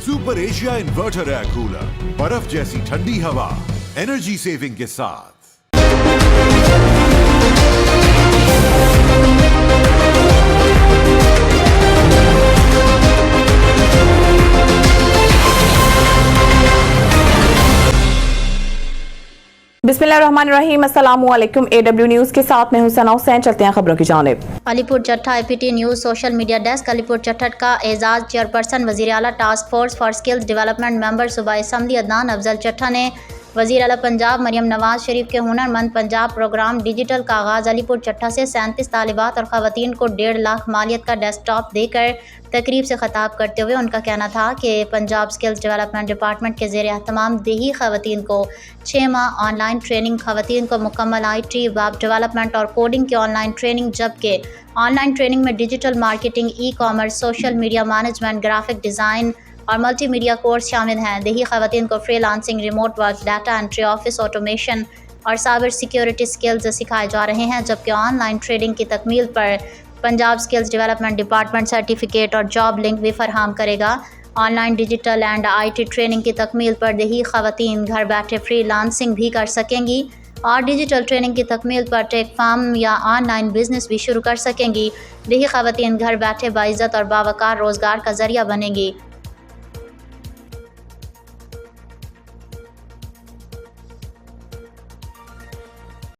Super Asia inverter air cooler, बर्फ जैसी ठंडी हवा एनर्जी सेविंग के साथ। बिस्मिल्लाहिर्रहमानिर्रहीम, अस्सलामुअलैकुम। AW न्यूज़ के साथ मैं हूं सना हुसैन। चलते हैं खबरों की जानिब। अलीपुर चट्टा APT news social media desk. Alipur चट्टा का एजाज चेयरपर्सन वज़ीर आला task force for skills development member सूबाई असम्बली अदनान अफजल चट्टा ने वज़ीर आला पंजाब मरियम नवाज शरीफ के हुनरमंद पंजाब प्रोग्राम डिजिटल का आगाज़ अलीपुर चट्टा से 37 तालिबात और ख़वातीन को 1.5 लाख मालियत का डेस्कटॉप देकर तकरीब से ख़ताब करते हुए उनका कहना था कि पंजाब स्किल्स डेवलपमेंट डिपार्टमेंट के ज़ेर एहतमाम देही ख़वातीन को 6 माह ऑनलाइन ट्रेनिंग, ख़वातीन को मुकम्मल IT वेब डेवलपमेंट और कोडिंग की ऑनलाइन ट्रेनिंग, जबकि ऑनलाइन ट्रेनिंग में digital marketing, e-commerce, social media management, graphic design और मल्टी मीडिया कोर्स शामिल हैं। देही ख़वातीन को freelancing, remote work, data entry, office automation और साइबर सिक्योरिटी स्किल्स सिखाए जा रहे हैं, जबकि ऑनलाइन ट्रेडिंग की तकमील पर Punjab skills development department certificate और जॉब लिंक भी फराहम करेगा। Online digital and IT training की तकमील पर देही ख़वातीन घर बैठे फ्रीलांसिंग भी कर सकेंगी और डिजिटल ट्रेनिंग की तकमील पर टेक फार्म या ऑनलाइन बिजनेस भी शुरू कर सकेंगी। देही ख़वातीन घर बैठे बाइज़्ज़त और बावकार रोज़गार का ज़रिया बनेंगी।